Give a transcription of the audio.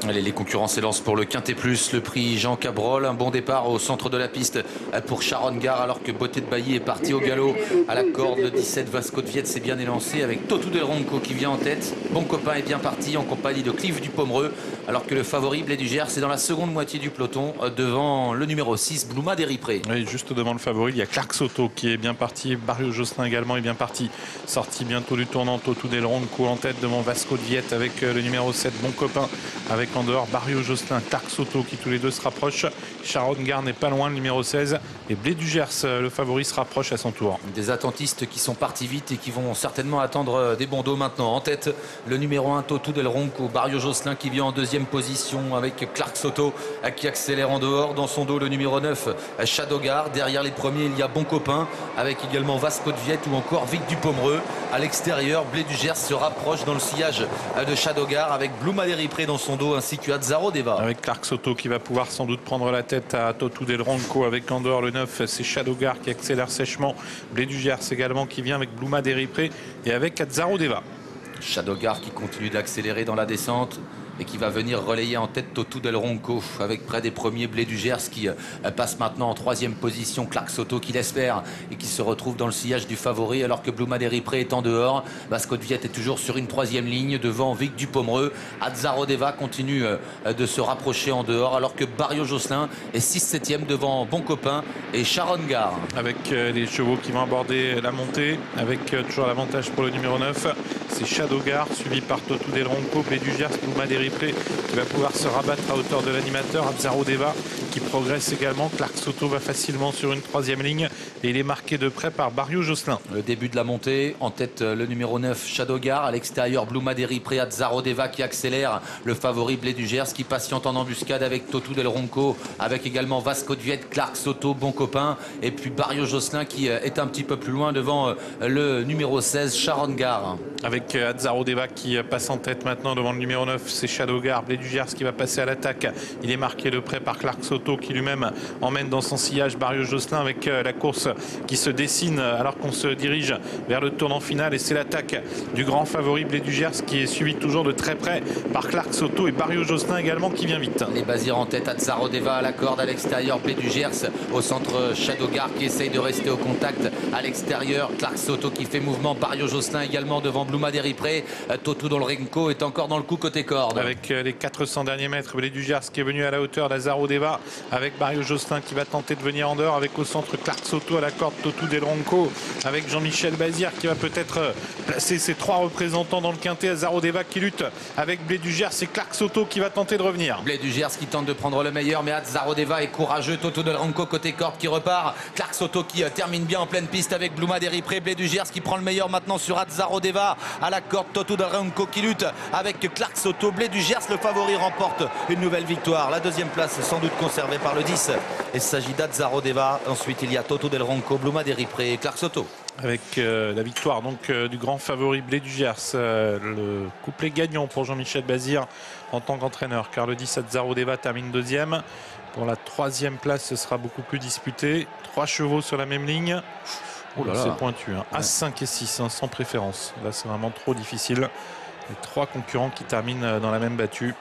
Allez, les concurrents s'élancent pour le Quintet Plus, le prix Jean Cabrol. Un bon départ au centre de la piste pour Sharon Gare, alors que Beauté de Bailly est parti au galop à la corde. Le 17 Vasco de Viette s'est bien élancé avec Totu del Ronco qui vient en tête. Bon Copain est bien parti en compagnie de Cliff du Pomereux, alors que le favori Blé du Gers est dans la seconde moitié du peloton devant le numéro 6 Blouma des Riprés. Oui, juste devant le favori, il y a Clark Soto qui est bien parti. Barrio Josselin également est bien parti. Sorti bientôt du tournant, Totu del Ronco en tête devant Vasco de Viette avec le numéro 7 Bon Copain, avec en dehors Barrio Josselin, Clark Soto qui tous les deux se rapprochent. Sharon Gare n'est pas loin, le numéro 16. Et Blé du Gers, le favori, se rapproche à son tour. Des attentistes qui sont partis vite et qui vont certainement attendre des bons dos maintenant. En tête, le numéro 1 Totu del Ronco, Barrio Josselin qui vient en deuxième position avec Clark Soto qui accélère en dehors. Dans son dos, le numéro 9 Shadow Gare. Derrière les premiers, il y a Bon Copain avec également Vasco de Viette ou encore Vic du Pomereux. À l'extérieur, Blé du Gers se rapproche dans le sillage de Shadow Gare avec Blouma des Riprés dans son dos ainsi que Azzaro Deva. Avec Clark Soto qui va pouvoir sans doute prendre la tête à Totu del Ronco avec en dehors le 9, c'est Shadow Gare qui accélère sèchement. Blé du Gers également qui vient avec Blouma des Riprés et avec Azzaro Deva. Shadow Gare qui continue d'accélérer dans la descente et qui va venir relayer en tête Totu del Ronco avec près des premiers Blé du Gers qui passe maintenant en troisième position. Clark Soto qui l'espère et qui se retrouve dans le sillage du favori alors que Blouma des Riprés est en dehors. Vasco de Viette est toujours sur une troisième ligne devant Vic du Pomereux. Azzaro Deva continue de se rapprocher en dehors alors que Barrio Josselin est 6-7e devant Bon Copain et Sharon Gare. Avec les chevaux qui vont aborder la montée avec toujours l'avantage pour le numéro 9, c'est Shadow Gare suivi par Totu del Ronco. Blé du Gers, Blouma des Riprés qui va pouvoir se rabattre à hauteur de l'animateur. Azzaro Deva qui progresse également. Clark Soto va facilement sur une troisième ligne et il est marqué de près par Barrio Josselin. Le début de la montée, en tête le numéro 9 Shadow Gare, à l'extérieur Blouma des Riprés, Azzaro Deva qui accélère, le favori Blé du Gers qui patiente en embuscade avec Totu del Ronco, avec également Vasco de Viette, Clark Soto, Bon Copain et puis Barrio Josselin qui est un petit peu plus loin devant le numéro 16 Sharon Gare. Avec Azzaro Deva qui passe en tête maintenant devant le numéro 9, c'est Shadow Gare. Blé du Gers qui va passer à l'attaque. Il est marqué de près par Clark Soto qui lui-même emmène dans son sillage Barrio Josselin avec la course qui se dessine alors qu'on se dirige vers le tournant final. Et c'est l'attaque du grand favori Blé du Gers qui est suivi toujours de très près par Clark Soto et Barrio Josselin également qui vient vite. Les Bazirs en tête, Azzaro Deva à la corde, à l'extérieur Blé du Gers, au centre Shadow Gare qui essaye de rester au contact à l'extérieur. Clark Soto qui fait mouvement, Barrio Josselin également devant Blouma des Riprés. Totu del Ronco est encore dans le coup côté corde. Avec les 400 derniers mètres, Blé du Gers qui est venu à la hauteur d'Azzaro Deva avec Barrio Josselin qui va tenter de venir en dehors avec au centre Clark Soto à la corde, Totu del Ronco avec Jean-Michel Bazir qui va peut-être placer ses trois représentants dans le quintet. Azzaro Deva qui lutte avec Blé du Gers, c'est Clark Soto qui va tenter de revenir. Blé du Gers qui tente de prendre le meilleur, mais Azzaro Deva est courageux. Totu del Ronco côté corde qui repart. Clark Soto qui termine bien en pleine piste avec Blouma des Riprés. Blé du Gers qui prend le meilleur maintenant sur Azzaro Deva à la corde. Totu del Ronco qui lutte avec Clark Soto. Blé du Gers, le favori, remporte une nouvelle victoire. La deuxième place sans doute conservée par le 10. Il s'agit d'Azzaro Deva. Ensuite il y a Totu del Ronco, Blouma des Riprés et Clark Soto. Avec la victoire donc du grand favori Blé du Gers, le couplet gagnant pour Jean-Michel Bazir en tant qu'entraîneur, car le 10 Azzaro Deva termine deuxième. Pour la troisième place, ce sera beaucoup plus disputé. 3 chevaux sur la même ligne. Oh là là, c'est pointu, hein. As 5 et 6, hein, sans préférence. Là, c'est vraiment trop difficile. Les 3 concurrents qui terminent dans la même battue.